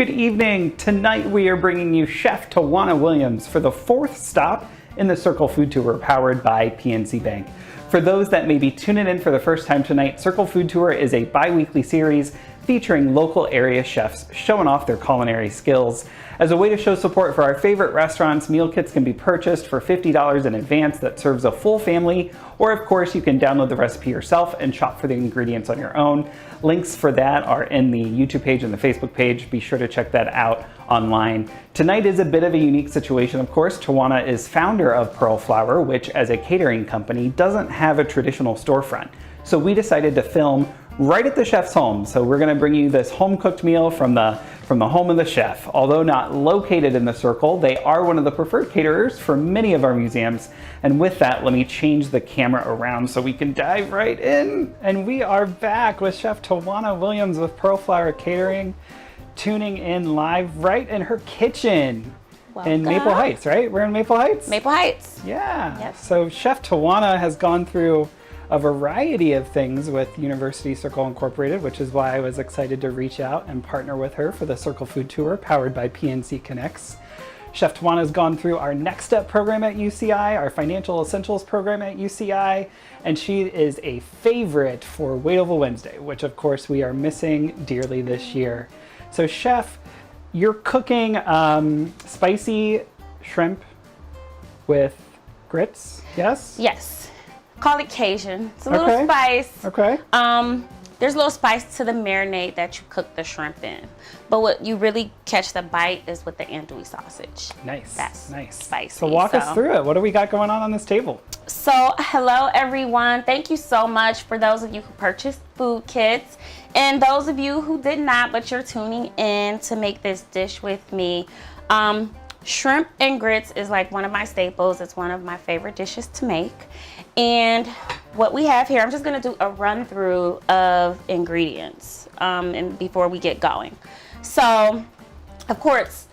Good evening. Tonight we are bringing you Chef Tiwanna Williams for the 4th stop in the Circle Food Tour powered by PNC Bank. For those that may be tuning in for the first time tonight, Circle Food Tour is a bi-weekly series featuring local area chefs showing off their culinary skills. As a way to show support for our favorite restaurants, meal kits can be purchased for $50 in advance that serves a full family, or of course you can download the recipe yourself and shop for the ingredients on your own. Links for that are in the YouTube page and the Facebook page. Be sure to check that out online. Tonight is a bit of a unique situation, of course. Tiwanna is founder of PearlFlower, which as a catering company doesn't have a traditional storefront. So we decided to film right at the chef's home. So we're gonna bring you this home-cooked meal from the home of the chef. Although not located in the Circle, they are one of the preferred caterers for many of our museums. And with that, let me change the camera around so we can dive right in. And we are back with Chef Tiwanna Williams with PearlFlower Catering, tuning in live right in her kitchen. Welcome. In Maple Heights, right? We're in Maple Heights? Maple Heights. Yeah. Yep. So Chef Tiwanna has gone through a variety of things with University Circle Incorporated, which is why I was excited to reach out and partner with her for the Circle Food Tour powered by PNC Connects. Chef Tiwanna has gone through our Next Step program at UCI, our Financial Essentials program at UCI, and she is a favorite for Waitable Wednesday, which of course we are missing dearly this year. So Chef, you're cooking spicy shrimp with grits, yes? Yes. Call it Cajun. It's a little spice. Okay. There's a little spice to the marinade that you cook the shrimp in. But what you really catch the bite is with the andouille sausage. Nice. That's nice. Spicy. So walk us through it. What do we got going on this table? So hello everyone. Thank you so much for those of you who purchased food kits and those of you who did not, but you're tuning in to make this dish with me. Shrimp and grits is like one of my staples. It's one of my favorite dishes to make. And what we have here, I'm just gonna do a run through of ingredients and before we get going. So, of course,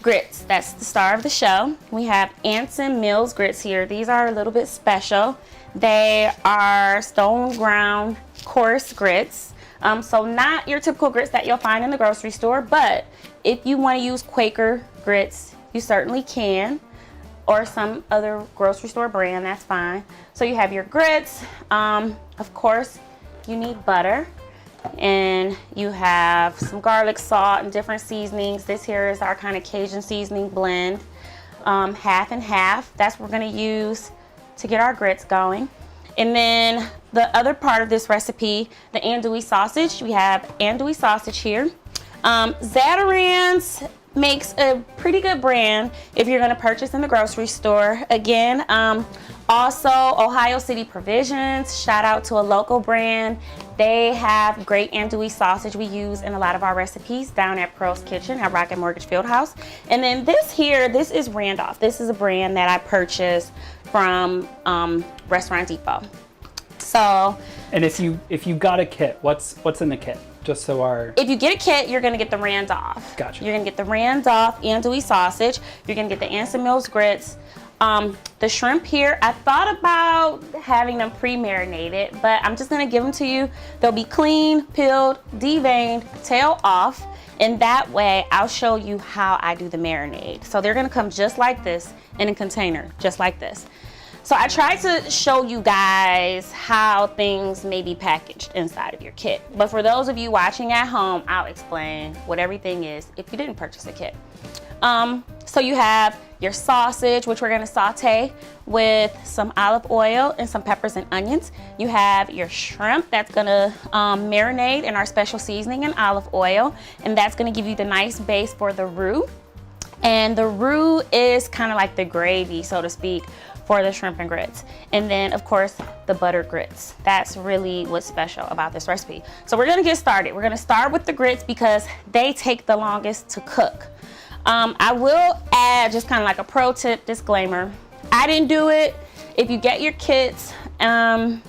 grits, that's the star of the show. We have Anson Mills grits here. These are a little bit special. They are stone ground coarse grits. So not your typical grits that you'll find in the grocery store, but if you wanna use Quaker grits, you certainly can, or some other grocery store brand, that's fine. So you have your grits. Of course, you need butter, and you have some garlic, salt, and different seasonings. This here is our kind of Cajun seasoning blend, half and half. That's what we're gonna use to get our grits going. And then the other part of this recipe, the andouille sausage. We have andouille sausage here. Zatarain's makes a pretty good brand if you're going to purchase in the grocery store. Again, also Ohio City Provisions, shout out to a local brand. They have great andouille sausage we use in a lot of our recipes down at Pearl's Kitchen at Rocket Mortgage Fieldhouse. And then this here, this is Randolph. This is a brand that I purchased from Restaurant Depot. So, and if you got a kit, what's in the kit? Just so if you get a kit, you're gonna get the Randolph. Gotcha. You're gonna get the Randolph andouille sausage. You're gonna get the Anson Mills grits. The shrimp here, I thought about having them pre-marinated, but I'm just gonna give them to you. They'll be clean, peeled, deveined, tail off, and that way I'll show you how I do the marinade. So they're gonna come just like this in a container, just like this. So I tried to show you guys how things may be packaged inside of your kit. But for those of you watching at home, I'll explain what everything is if you didn't purchase a kit. So you have your sausage, which we're gonna saute with some olive oil and some peppers and onions. You have your shrimp that's gonna marinate in our special seasoning and olive oil, and that's gonna give you the nice base for the roux. And the roux is kind of like the gravy, so to speak, for the shrimp and grits. And then of course the buttered grits. That's really what's special about this recipe. So we're gonna get started. We're gonna start with the grits because they take the longest to cook. I will add just kind of like a pro tip disclaimer. I didn't do it. If you get your kits and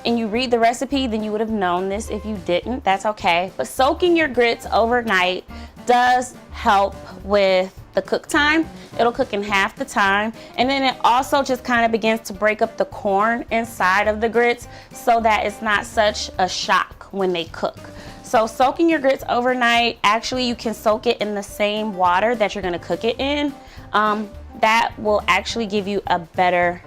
you read the recipe, then you would have known this. If you didn't, that's okay. But soaking your grits overnight does help with the cook time. It'll cook in half the time. And then it also just kind of begins to break up the corn inside of the grits so that it's not such a shock when they cook. So So soaking your grits overnight, actually you can soak it in the same water that you're gonna cook it in. That will actually give you a better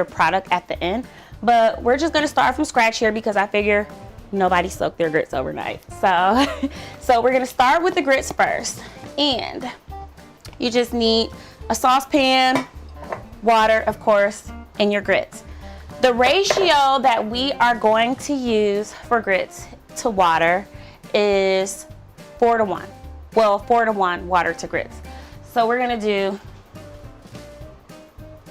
product at the end. But we're just gonna start from scratch here because I figure nobody soaked their grits overnight. So we're gonna start with the grits first. And you just need a saucepan, water, of course, and your grits. The ratio that we are going to use for grits to water is 4-to-1. Well, 4-to-1 water to grits. So we're gonna do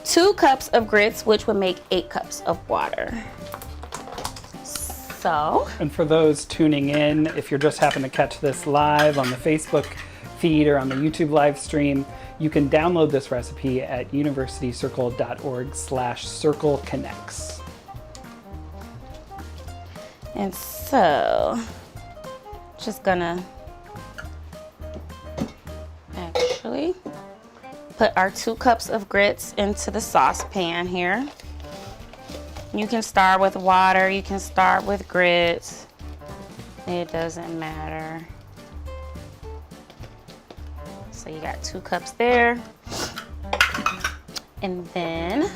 2 cups of grits, which would make 8 cups of water. So. And for those tuning in, if you're just happen to catch this live on the Facebook feed or on the YouTube live stream, you can download this recipe at universitycircle.org/circleconnects. And so, just gonna actually put our 2 cups of grits into the saucepan here. You can start with water, you can start with grits. It doesn't matter. So you got 2 cups there. And then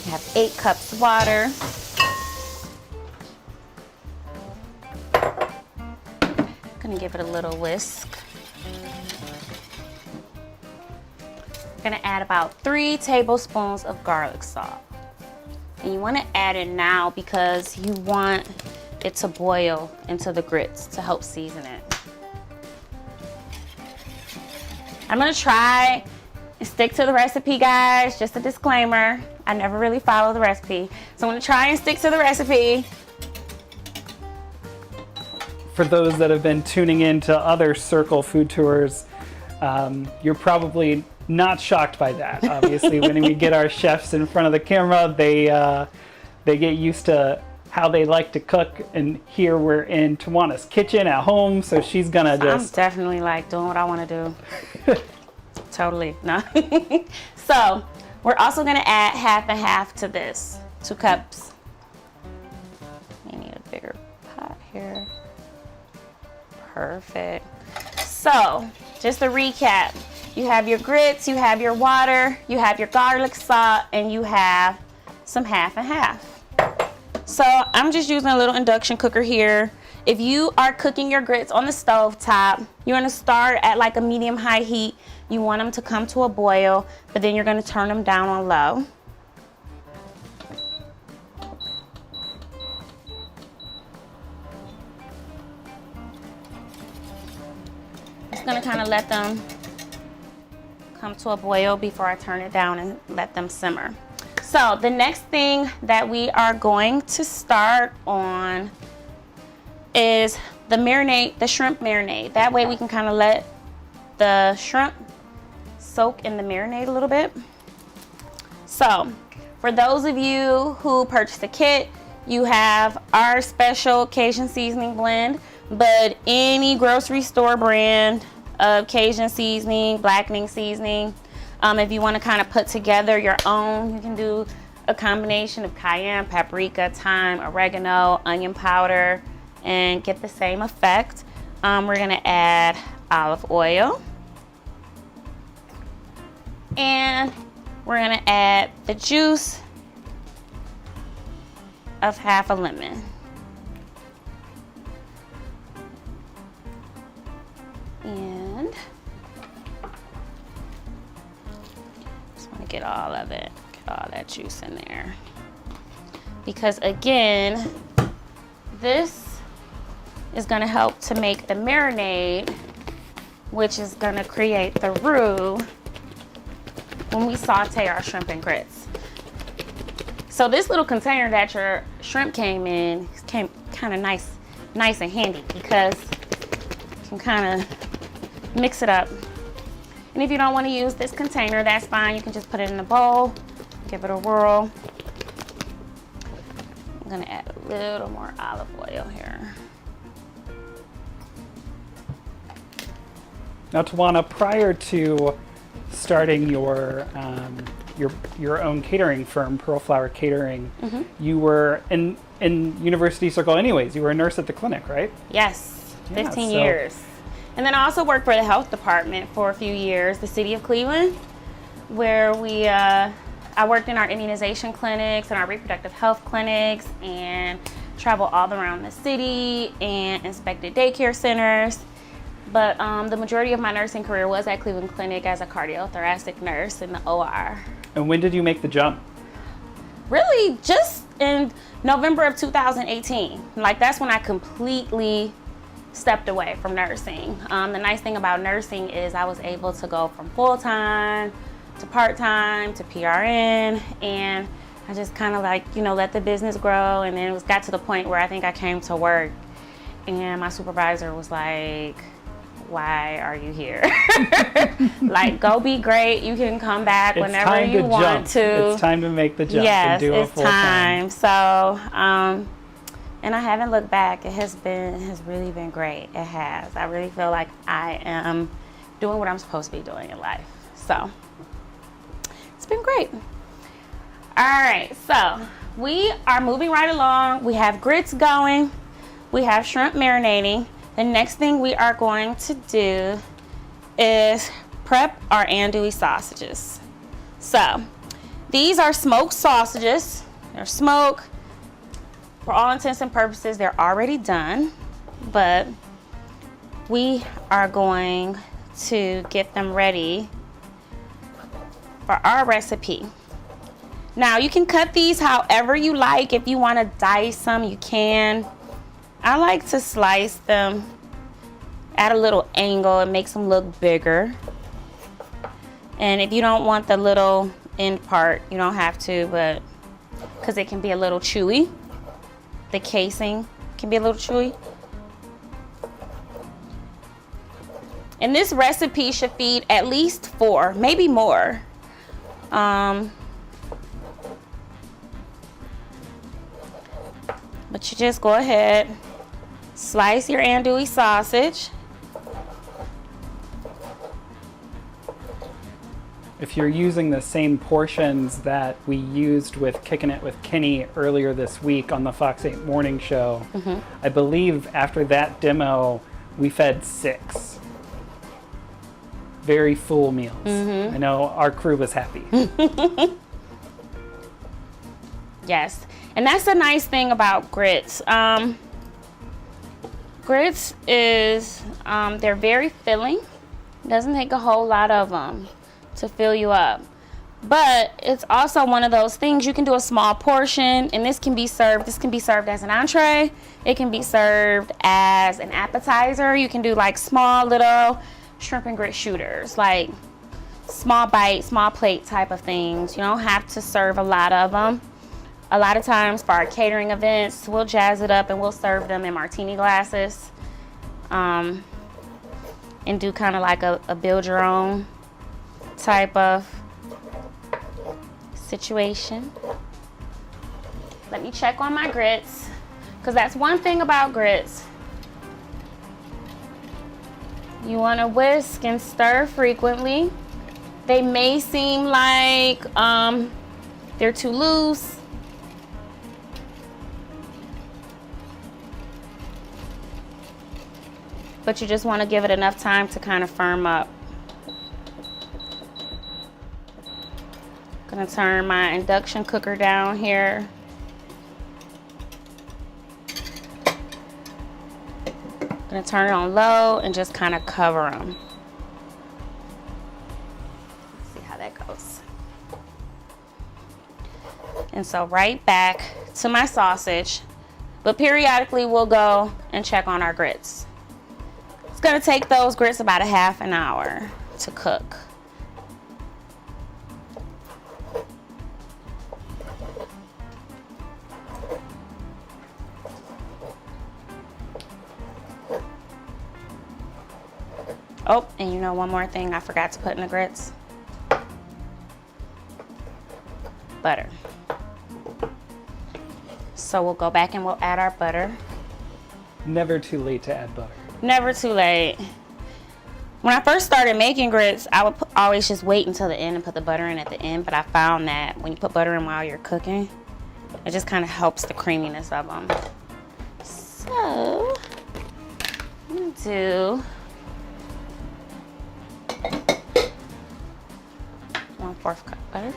you have 8 cups of water. Gonna give it a little whisk. Gonna add about 3 tablespoons of garlic salt. And you wanna add it now because you want it to boil into the grits to help season it. I'm gonna try and stick to the recipe, guys. Just a disclaimer, I never really follow the recipe. So I'm gonna try and stick to the recipe. For those that have been tuning in to other Circle food tours, you're probably not shocked by that. Obviously, when we get our chefs in front of the camera, they get used to how they like to cook. And here we're in Tiwanna's kitchen at home, so she's gonna just... I'm definitely like doing what I wanna do. Totally, no. So, we're also gonna add half and half to this. 2 cups. You need a bigger pot here. Perfect. So, just to recap, you have your grits, you have your water, you have your garlic salt, and you have some half and half. So, I'm just using a little induction cooker here. If you are cooking your grits on the stove top, you're gonna start at like a medium-high heat. You want them to come to a boil, but then you're gonna turn them down on low. Just gonna kind of let them come to a boil before I turn it down and let them simmer. So the next thing that we are going to start on is the marinade, the shrimp marinade. That way we can kind of let the shrimp soak in the marinade a little bit. So for those of you who purchased a kit, you have our special Cajun seasoning blend, but any grocery store brand of Cajun seasoning, blackening seasoning, if you want to kind of put together your own, you can do a combination of cayenne, paprika, thyme, oregano, onion powder, and get the same effect. We're gonna add olive oil, and we're gonna add the juice of half a lemon. And just want to get all of it, get all that juice in there. Because again, this is going to help to make the marinade, which is going to create the roux when we saute our shrimp and grits. So this little container that your shrimp came in came kind of nice and handy, because you can kind of Mix it up. And if you don't want to use this container, that's fine. You can just put it in a bowl, give it a whirl. I'm gonna add a little more olive oil here. Now, Tiwanna, prior to starting your own catering firm, PearlFlower Catering, you were in University Circle anyways. You were a nurse at the clinic, right? Yes, 15 so- years. And then I also worked for the health department for a few years, the city of Cleveland, where I worked in our immunization clinics and our reproductive health clinics and traveled all around the city and inspected daycare centers. But the majority of my nursing career was at Cleveland Clinic as a cardiothoracic nurse in the OR. And when did you make the jump? Really just in November of 2018. Like, that's when I completely stepped away from nursing. The nice thing about nursing is I was able to go from full-time to part-time to PRN, and I just kind of like, you know, let the business grow. And then it got to the point where I think I came to work and my supervisor was like, why are you here? Like, go be great. You can come back whenever you want to. It's time to make the jump. Yes, and do it's a full time. So, and I haven't looked back. It has really been great. It has. I really feel like I am doing what I'm supposed to be doing in life. So, it's been great. All right, so we are moving right along. We have grits going. We have shrimp marinating. The next thing we are going to do is prep our andouille sausages. So these are smoked sausages. They're smoked. For all intents and purposes, they're already done, but we are going to get them ready for our recipe. Now, you can cut these however you like. If you want to dice them, you can. I like to slice them at a little angle. It makes them look bigger. And if you don't want the little end part, you don't have to, but because it can be a little chewy. The casing can be a little chewy. And this recipe should feed at least 4, maybe more. But you just go ahead, slice your andouille sausage. If you're using the same portions that we used with Kicking It with Kenny earlier this week on the Fox 8 Morning Show, I believe after that demo, we fed 6 very full meals. I know our crew was happy. Yes, and that's the nice thing about grits. Grits is, they're very filling. It doesn't take a whole lot of them to fill you up. But it's also one of those things, you can do a small portion, and this can be served as an entree. It can be served as an appetizer. You can do like small little shrimp and grit shooters, like small bite, small plate type of things. You don't have to serve a lot of them. A lot of times for our catering events, we'll jazz it up and we'll serve them in martini glasses, and do kind of like a build your own type of situation. Let me check on my grits, because that's one thing about grits. You want to whisk and stir frequently. They may seem like they're too loose. But you just want to give it enough time to kind of firm up. Gonna turn my induction cooker down here. Gonna turn it on low and just kind of cover them. See how that goes. And so right back to my sausage, but periodically we'll go and check on our grits. It's gonna take those grits about a half an hour to cook. Oh, and you know one more thing I forgot to put in the grits? Butter. So we'll go back and we'll add our butter. Never too late to add butter. Never too late. When I first started making grits, I would always just wait until the end and put the butter in at the end, but I found that when you put butter in while you're cooking, it just kind of helps the creaminess of them. So, I'm gonna do 1/4 cup butter.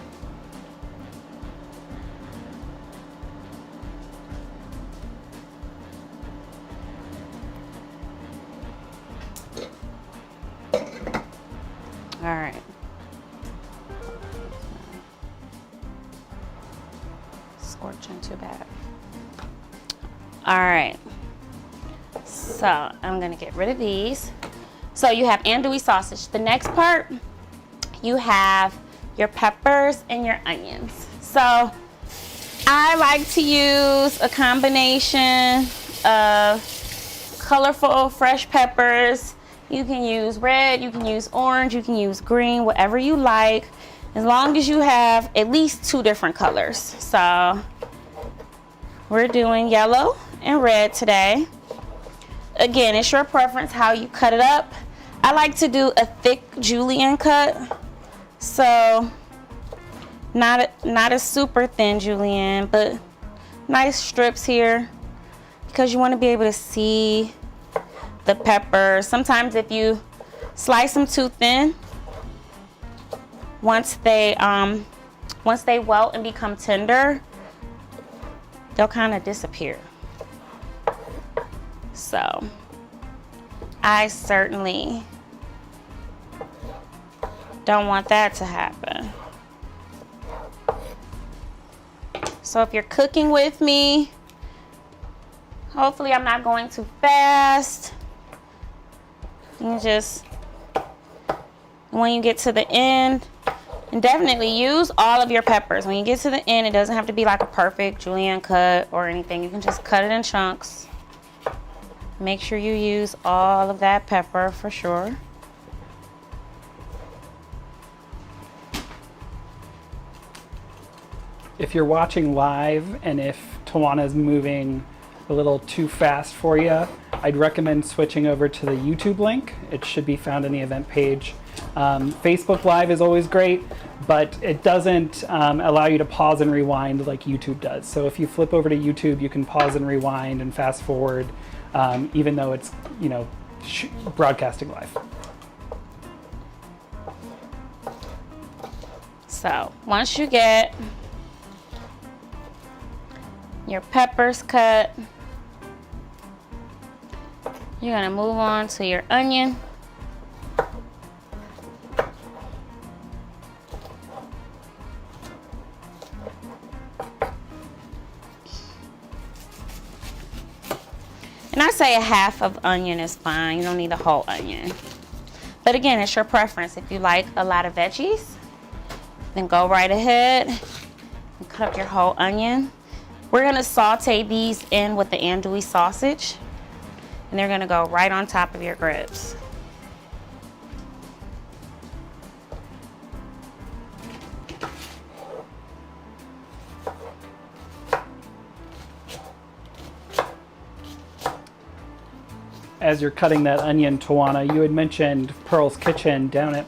All right. Scorching too bad. All right. So I'm gonna get rid of these. So you have andouille sausage. The next part, you have your peppers and your onions. So I like to use a combination of colorful fresh peppers. You can use red, you can use orange, you can use green, whatever you like, as long as you have at least 2 different colors. So we're doing yellow and red today. Again, it's your preference how you cut it up. I like to do a thick julienne cut. So not a super thin julienne, but nice strips here because you want to be able to see the peppers. Sometimes if you slice them too thin, once they wilt and become tender, they'll kind of disappear. So I certainly don't want that to happen. So if you're cooking with me, hopefully I'm not going too fast. You just, when you get to the end, and definitely use all of your peppers. When you get to the end, it doesn't have to be like a perfect julienne cut or anything. You can just cut it in chunks. Make sure you use all of that pepper for sure. If you're watching live and if Tiwanna is moving a little too fast for you, I'd recommend switching over to the YouTube link. It should be found in the event page. Facebook Live is always great, but it doesn't allow you to pause and rewind like YouTube does. So if you flip over to YouTube, you can pause and rewind and fast forward, even though it's, you know, broadcasting live. So once you get your peppers cut, you're gonna move on to your onion. And I say a half of onion is fine. You don't need a whole onion. But again, it's your preference. If you like a lot of veggies, then go right ahead and cut up your whole onion. We're gonna saute these in with the andouille sausage, and they're gonna go right on top of your grits. As you're cutting that onion, Tiwanna, you had mentioned Pearl's Kitchen down at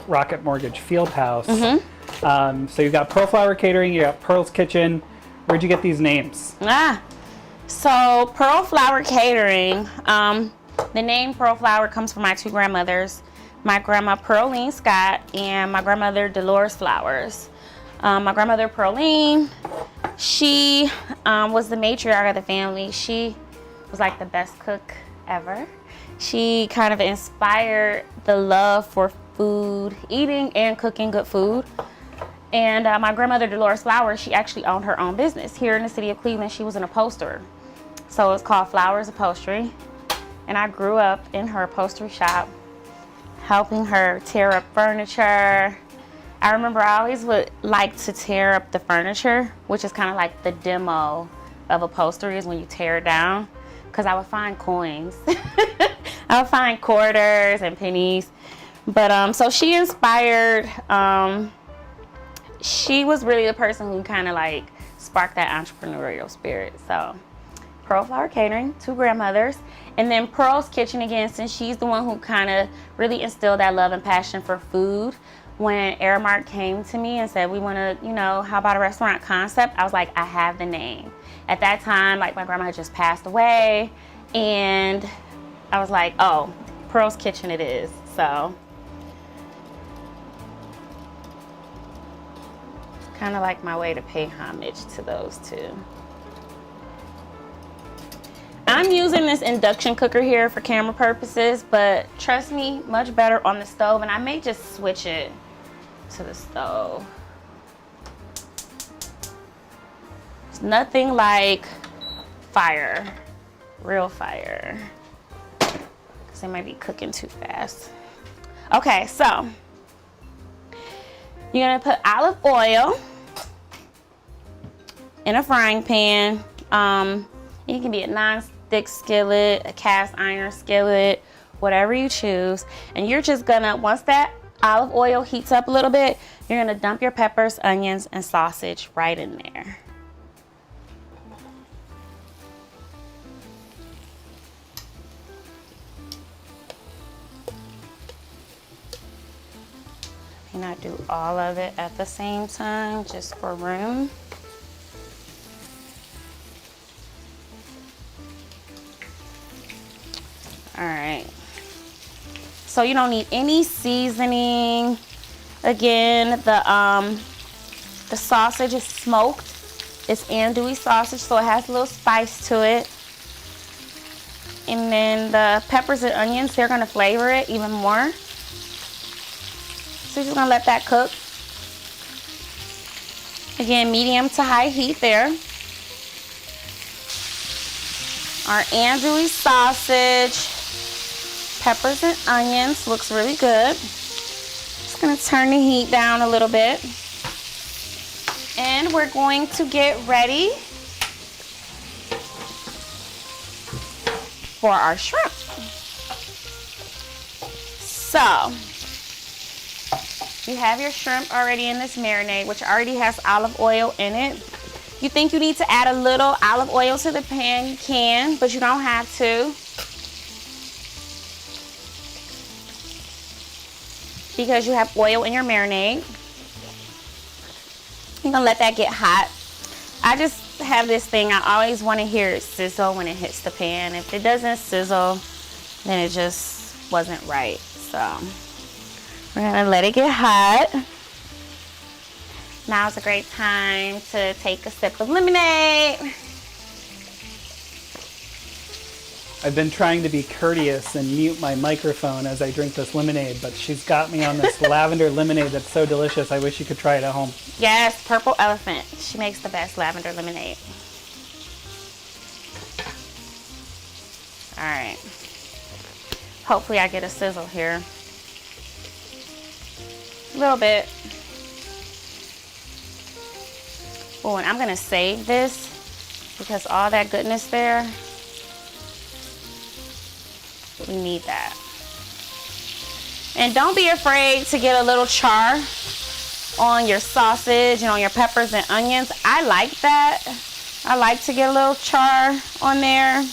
Rocket Mortgage Fieldhouse. Mm-hmm. So you've got PearlFlower Catering, you got Pearl's Kitchen. Where'd you get these names? So PearlFlower Catering, the name PearlFlower comes from my 2 grandmothers, my grandma Pearline Scott and my grandmother Dolores Flowers. My grandmother Pearline, she was the matriarch of the family. She was like the best cook ever. She kind of inspired the love for food, eating and cooking good food. And my grandmother Dolores Flowers, she actually owned her own business here in the city of Cleveland. She was an upholsterer. So it's called Flowers Upholstery. And I grew up in her upholstery shop, helping her tear up furniture. I remember I always would like to tear up the furniture, which is kind of like the demo of upholstery is when you tear it down, because I would find coins. I'll find quarters and pennies. But so she inspired, she was really the person who kind of like sparked that entrepreneurial spirit. So PearlFlower Catering, 2 grandmothers, and then Pearl's Kitchen again, since she's the one who kind of really instilled that love and passion for food. When Aramark came to me and said, we want to, you know, how about a restaurant concept? I was like, I have the name. At that time, like my grandma had just passed away, and I was like, oh, Pearl's Kitchen it is. So it's kind of like my way to pay homage to those two. I'm using this induction cooker here for camera purposes, but trust me, much better on the stove, and I may just switch it to the stove. It's nothing like fire, real fire, because they might be cooking too fast. Okay, so you're gonna put olive oil in a frying pan. It can be a non-stick skillet, a cast iron skillet, whatever you choose. And you're just gonna, once that olive oil heats up a little bit, you're gonna dump your peppers, onions, and sausage right in there. May not do all of it at the same time, just for room. All right, so you don't need any seasoning. Again, the sausage is smoked. It's andouille sausage, so it has a little spice to it. And then the peppers and onions, they're gonna flavor it even more. So you're just gonna let that cook. Again, medium to high heat there. Our andouille sausage, peppers and onions looks really good. Just gonna turn the heat down a little bit. And we're going to get ready for our shrimp. So, you have your shrimp already in this marinade, which already has olive oil in it. You think you need to add a little olive oil to the pan, you can, but you don't have to. Because you have oil in your marinade. You're gonna let that get hot. I just have this thing, I always wanna hear it sizzle when it hits the pan. If it doesn't sizzle, then it just wasn't right. So, we're gonna let it get hot. Now's a great time to take a sip of lemonade. I've been trying to be courteous and mute my microphone as I drink this lemonade, but she's got me on this lavender lemonade that's so delicious. I wish you could try it at home. Yes, Purple Elephant. She makes the best lavender lemonade. All right. Hopefully I get a sizzle here. A little bit. Oh, and I'm gonna save this because all that goodness there, we need that. And don't be afraid to get a little char on your sausage and on your peppers and onions. I like that. I like to get a little char on there.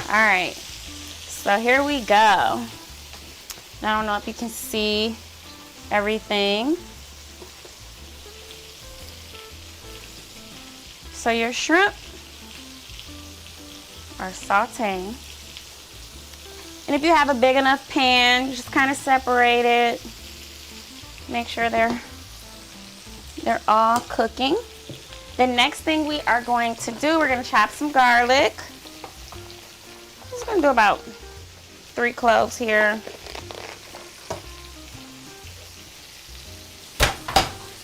All right, so here we go. I don't know if you can see everything. So your shrimp are sauteing. And if you have a big enough pan, you just kind of separate it. Make sure they're all cooking. The next thing we are going to do, we're going to chop some garlic. I'm just going to do about 3 cloves here.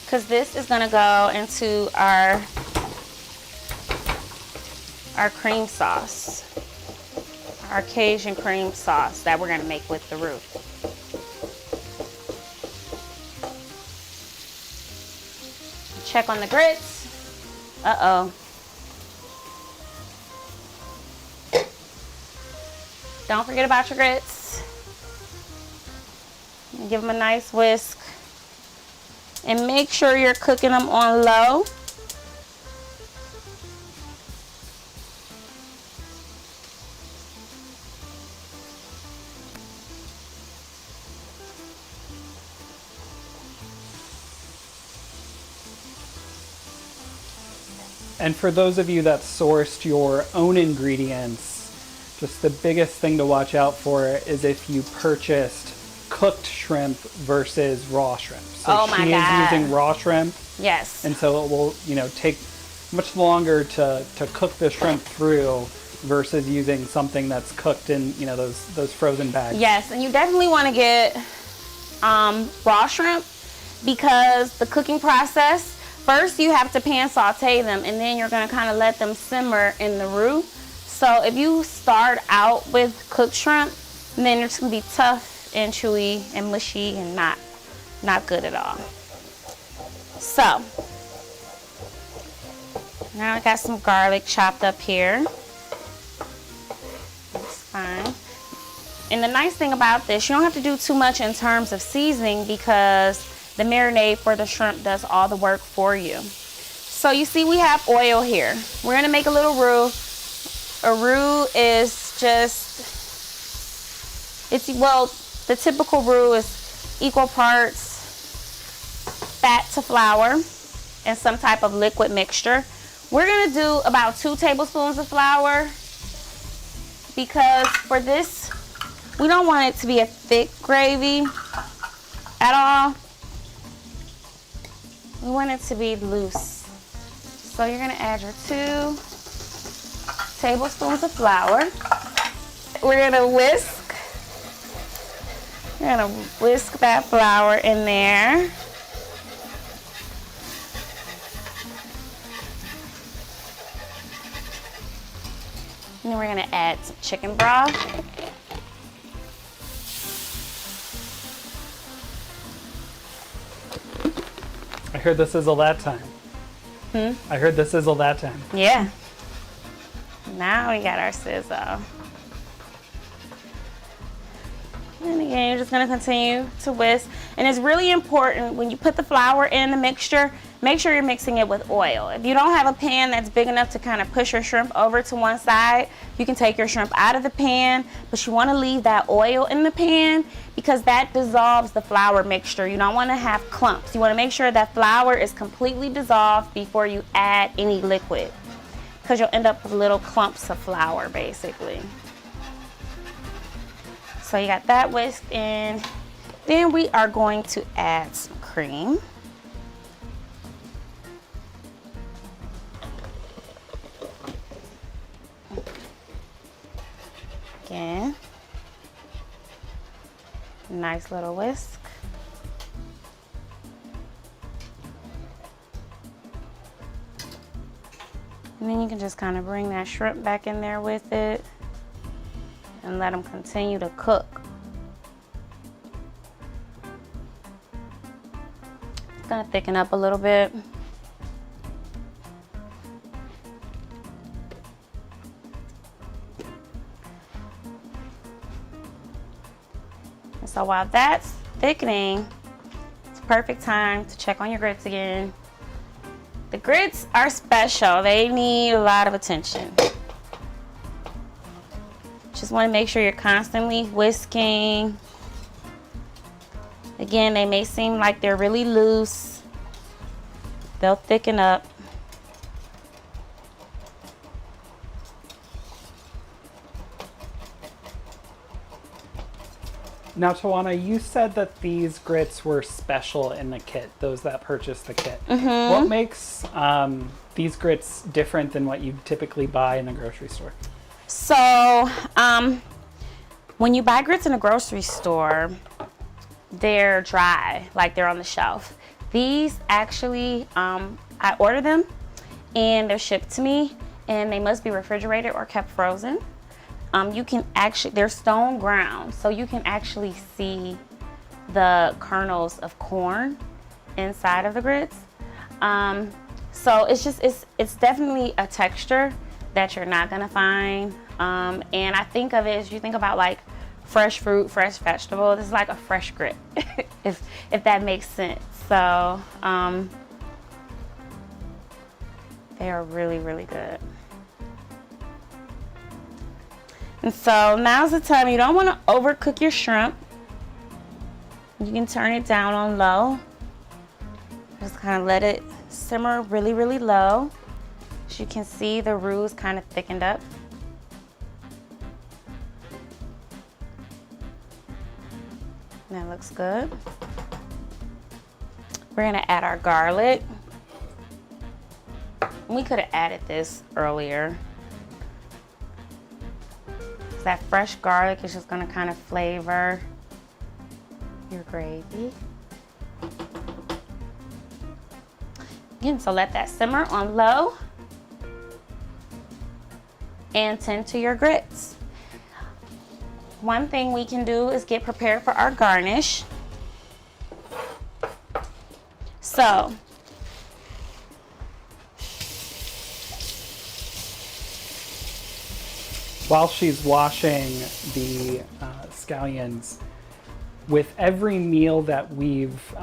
Because this is going to go into our cream sauce, our Cajun cream sauce that we're going to make with the roux. Check on the grits. Uh-oh. Don't forget about your grits. Give them a nice whisk. And make sure you're cooking them on low. And for those of you that sourced your own ingredients, just the biggest thing to watch out for is if you purchased cooked shrimp versus raw shrimp. So oh my she God. is using raw shrimp. Yes. And so it will, take much longer to cook the shrimp through versus using something that's cooked in, those frozen bags. Yes, and you definitely want to get raw shrimp because the cooking process, first you have to pan saute them and then you're going to kind of let them simmer in the roux. So if you start out with cooked shrimp, then it's going to be tough and chewy and mushy and not good at all. So now I got some garlic chopped up here. That's fine. And the nice thing about this, you don't have to do too much in terms of seasoning because the marinade for the shrimp does all the work for you. So you see we have oil here. We're gonna make a little roux. A roux is just, the typical roux is equal parts fat to flour and some type of liquid mixture. We're gonna do about 2 tablespoons of flour because for this, we don't want it to be a thick gravy at all. We want it to be loose. So you're gonna add your 2 tablespoons of flour. We're gonna whisk. We're gonna whisk that flour in there. And then we're gonna add some chicken broth. I heard the sizzle that time. I heard the sizzle that time. Yeah. Now we got our sizzle. And again, you're just gonna continue to whisk. And it's really important when you put the flour in the mixture, make sure you're mixing it with oil. If you don't have a pan that's big enough to kind of push your shrimp over to one side, you can take your shrimp out of the pan, but you wanna leave that oil in the pan because that dissolves the flour mixture. You don't wanna have clumps. You wanna make sure that flour is completely dissolved before you add any liquid because you'll end up with little clumps of flour basically. So you got that whisked in. Then we are going to add some cream. Again, nice little whisk. And then you can just kind of bring that shrimp back in there with it and let them continue to cook. It's gonna thicken up a little bit. And so while that's thickening, it's a perfect time to check on your grits again. The grits are special. They need a lot of attention. Just want to make sure you're constantly whisking. Again, they may seem like they're really loose. They'll thicken up. Now, Tiwanna, you said that these grits were special in the kit, those that purchased the kit. What makes these grits different than what you typically buy in the grocery store? So, when you buy grits in a grocery store, they're dry, like they're on the shelf. These actually, I order them and they're shipped to me and they must be refrigerated or kept frozen. You can actually, they're stone ground, so you can actually see the kernels of corn inside of the grits. So it's definitely a texture that you're not gonna find. And I think of it as you think about like fresh fruit, fresh vegetable. This is like a fresh grit, if that makes sense. So they are really, really good. And so now's the time. You don't want to overcook your shrimp. You can turn it down on low. Just kind of let it simmer really, really low. As you can see, the roux is kind of thickened up. That looks good. We're gonna add our garlic. We could have added this earlier. That fresh garlic is just gonna kind of flavor your gravy. Again, so let that simmer on low and tend to your grits. One thing we can do is get prepared for our garnish. So, while she's washing the scallions, with every meal that we've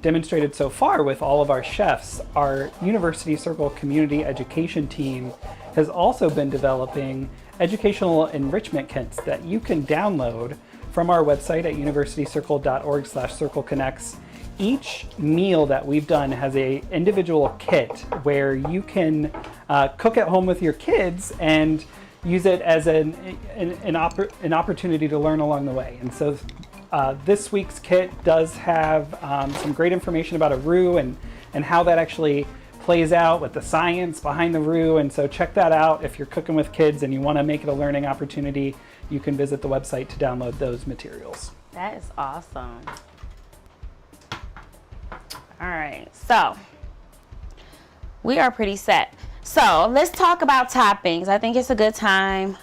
demonstrated so far with all of our chefs, our University Circle community education team has also been developing educational enrichment kits that you can download from our website at universitycircle.org/circleconnects. Each meal that we've done has an individual kit where you can cook at home with your kids and use it as an opportunity to learn along the way. And so this week's kit does have some great information about a roux and how that actually plays out with the science behind the roux. And so check that out. If you're cooking with kids and you want to make it a learning opportunity, you can visit the website to download those materials. that is awesome. All right, so we are pretty set. So let's talk about toppings. I think it's a good time.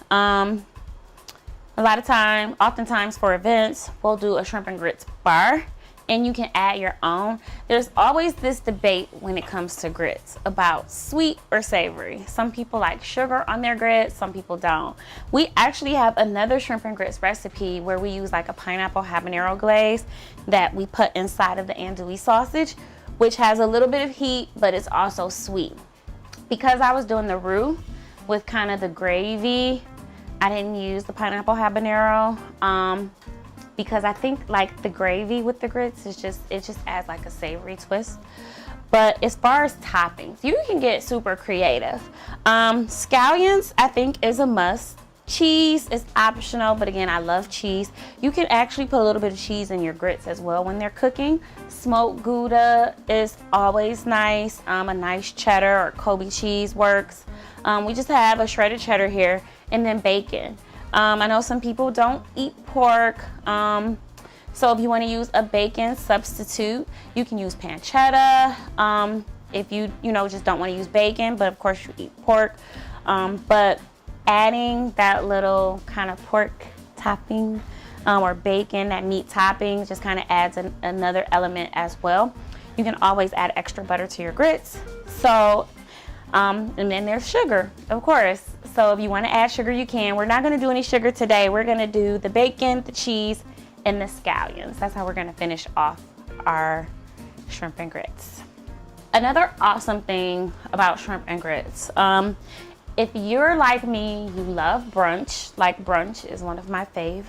Oftentimes for events, we'll do a shrimp and grits bar, and you can add your own. There's always this debate when it comes to grits about sweet or savory. Some people like sugar on their grits, some people don't. We actually have another shrimp and grits recipe where we use like a pineapple habanero glaze that we put inside of the andouille sausage, which has a little bit of heat, but it's also sweet. Because I was doing the roux with kind of the gravy, I didn't use the pineapple habanero because I think like the gravy with the grits is it just adds like a savory twist. But as far as toppings, you can get super creative. Scallions, I think, is a must. Cheese is optional, but again, I love cheese. You can actually put a little bit of cheese in your grits as well when they're cooking. Smoked Gouda is always nice. A nice cheddar or Kobe cheese works. We just have a shredded cheddar here, and then bacon. I know some people don't eat pork, so if you want to use a bacon substitute, you can use pancetta. If you just don't want to use bacon, but of course you eat pork. But adding that little kind of pork topping or bacon, that meat topping, just kind of adds another element as well. You can always add extra butter to your grits. So, and then there's sugar, of course. So if you want to add sugar, you can. We're not going to do any sugar today. We're going to do the bacon, the cheese, and the scallions. That's how we're going to finish off our shrimp and grits. Another awesome thing about shrimp and grits, if you're like me, you love brunch. Like brunch is one of my faves.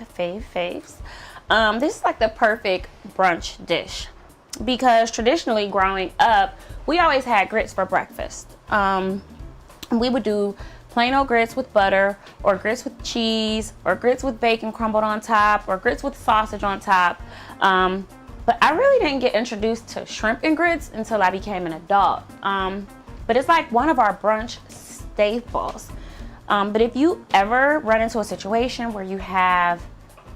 This is like the perfect brunch dish because traditionally growing up, we always had grits for breakfast. We would do plain old grits with butter, or grits with cheese, or grits with bacon crumbled on top, or grits with sausage on top. But I really didn't get introduced to shrimp and grits until I became an adult. But it's like one of our brunch staples. But if you ever run into a situation where you have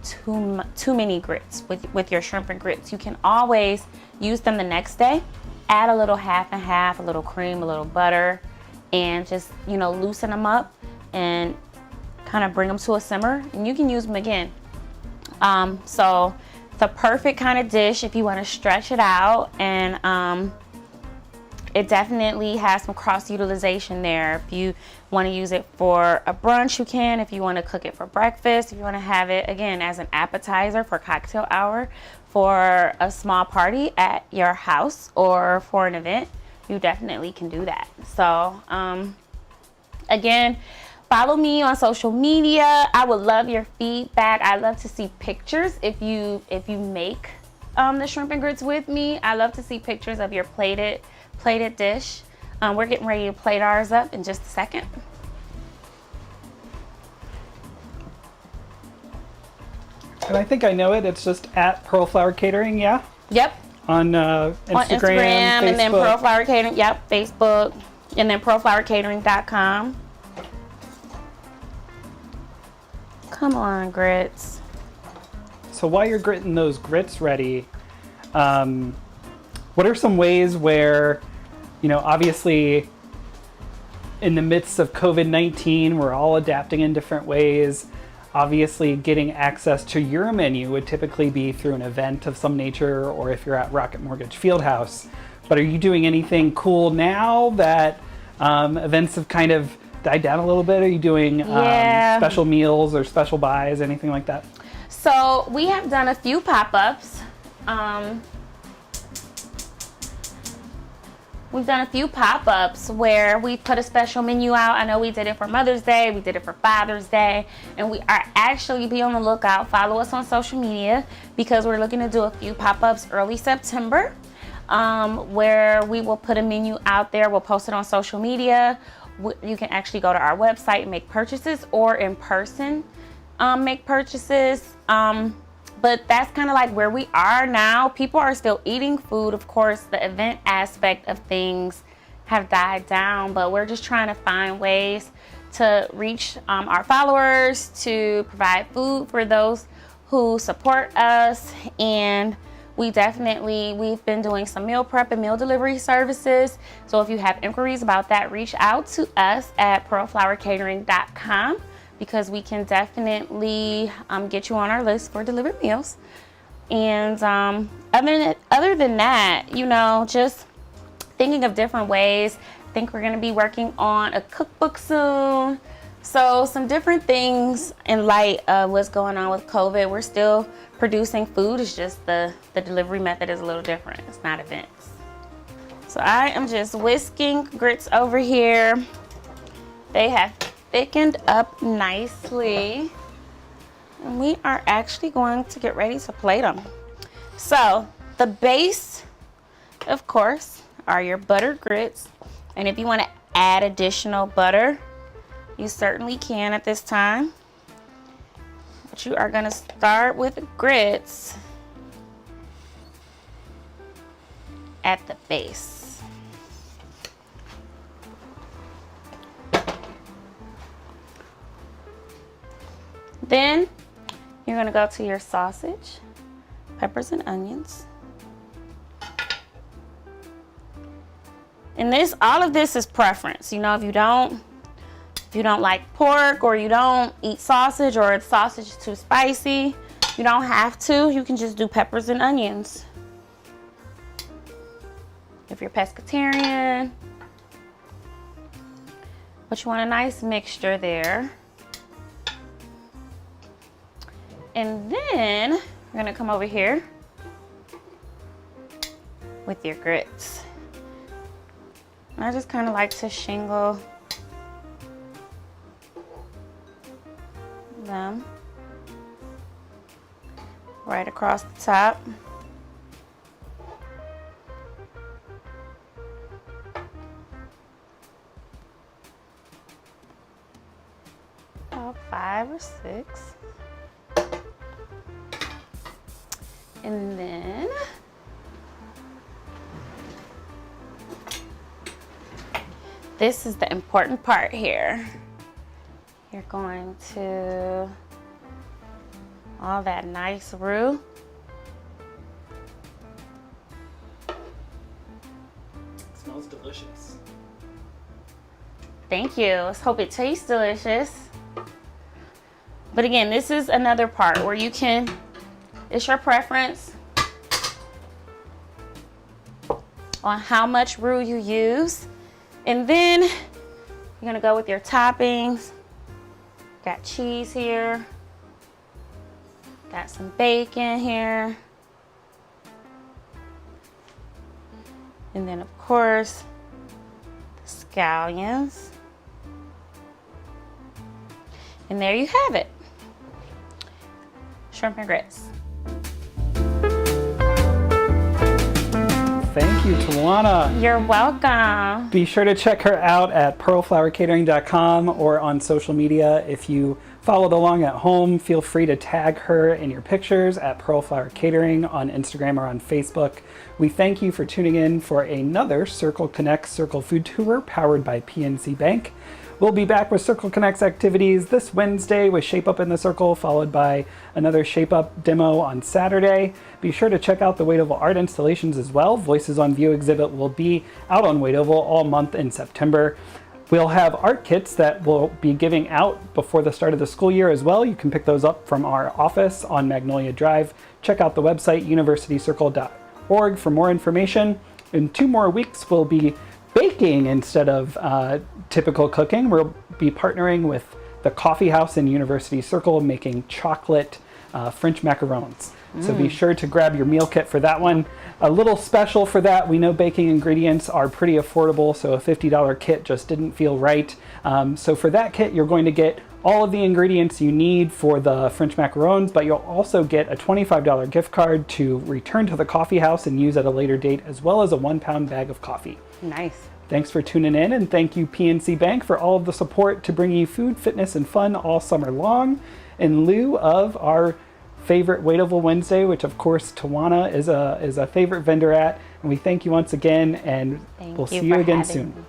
too many grits with your shrimp and grits, you can always use them the next day. Add a little half and half, a little cream, a little butter, and just loosen them up and kind of bring them to a simmer, and you can use them again. So it's a perfect kind of dish if you want to stretch it out and it definitely has some cross utilization there. If you want to use it for a brunch, you can. If you want to cook it for breakfast, if you want to have it again as an appetizer for cocktail hour, for a small party at your house, or for an event, you definitely can do that. So again, follow me on social media. I would love your feedback. I love to see pictures if you make the shrimp and grits with me. I love to see pictures of your plated dish. We're getting ready to plate ours up in just a second. And I think I know it. It's just at PearlFlower Catering, yeah? Yep. On Instagram, and then PearlFlower Catering. Yep, Facebook, and then PearlFlowerCatering.com. Come on, grits. So while you're getting those grits ready, what are some ways where, obviously in the midst of COVID-19, we're all adapting in different ways. Obviously, getting access to your menu would typically be through an event of some nature, or if you're at Rocket Mortgage Fieldhouse. But are you doing anything cool now that events have kind of died down a little bit? Are you doing special meals or special buys, anything like that? So we have done a few pop-ups. We've done a few pop-ups where we put a special menu out. I know we did it for Mother's Day, we did it for Father's Day, and we are actually, be on the lookout, follow us on social media, because we're looking to do a few pop-ups early September, where we will put a menu out there. We'll post it on social media. You can actually go to our website and make purchases, or in person make purchases. But that's kind of like where we are now. People are still eating food. Of course, the event aspect of things have died down, but we're just trying to find ways to reach our followers, to provide food for those who support us. And we've been doing some meal prep and meal delivery services. So if you have inquiries about that, reach out to us at PearlFlowerCatering.com. because we can definitely get you on our list for delivered meals. And other than that, just thinking of different ways. I think we're gonna be working on a cookbook soon. So some different things in light of what's going on with COVID. We're still producing food, it's just the delivery method is a little different. It's not events. So I am just whisking grits over here. They have thickened up nicely, and we are actually going to get ready to plate them. So the base, of course, are your buttered grits, and if you want to add additional butter, you certainly can at this time. But you are going to start with the grits at the base. Then you're gonna go to your sausage, peppers and onions. And all of this is preference. If you don't like pork, or you don't eat sausage, or the sausage is too spicy, you don't have to. You can just do peppers and onions. If you're pescatarian, but you want a nice mixture there. And then we're gonna come over here with your grits. And I just kind of like to shingle them right across the top. About 5 or 6. And then this is the important part here. You're going to all that nice roux. Smells delicious. Thank you. Let's hope it tastes delicious. But again, this is another part where you can, it's your preference. on how much roux you use. And then you're gonna go with your toppings. Got cheese here. Got some bacon here. And then of course, the scallions. And there you have it. Shrimp and grits. Thank you, Tiwanna. You're welcome. Be sure to check her out at PearlFlowerCatering.com or on social media. If you followed along at home, feel free to tag her in your pictures at PearlFlower Catering on Instagram or on Facebook. We thank you for tuning in for another Circle Connect Circle Food Tour powered by PNC Bank. We'll be back with Circle Connect's activities this Wednesday with Shape Up in the Circle, followed by another Shape Up demo on Saturday. Be sure to check out the Wadeoval art installations as well. Voices on View exhibit will be out on Wadeoval all month in September. We'll have art kits that we'll be giving out before the start of the school year as well. You can pick those up from our office on Magnolia Drive. Check out the website universitycircle.org for more information. In 2 more weeks, we'll be baking instead of typical cooking. We'll be partnering with the coffee house in University Circle, making chocolate French macarons. So be sure to grab your meal kit for that one. A little special for that, we know baking ingredients are pretty affordable, so a $50 kit just didn't feel right. So for that kit, you're going to get all of the ingredients you need for the French macarons, but you'll also get a $25 gift card to return to the coffee house and use at a later date, as well as a 1-pound bag of coffee. Nice. Thanks for tuning in, and thank you PNC Bank for all of the support to bring you food, fitness, and fun all summer long. In lieu of our favorite Wadeoval Wednesday, which of course Tiwanna is a favorite vendor at, and we thank you once again, and we'll see you again soon.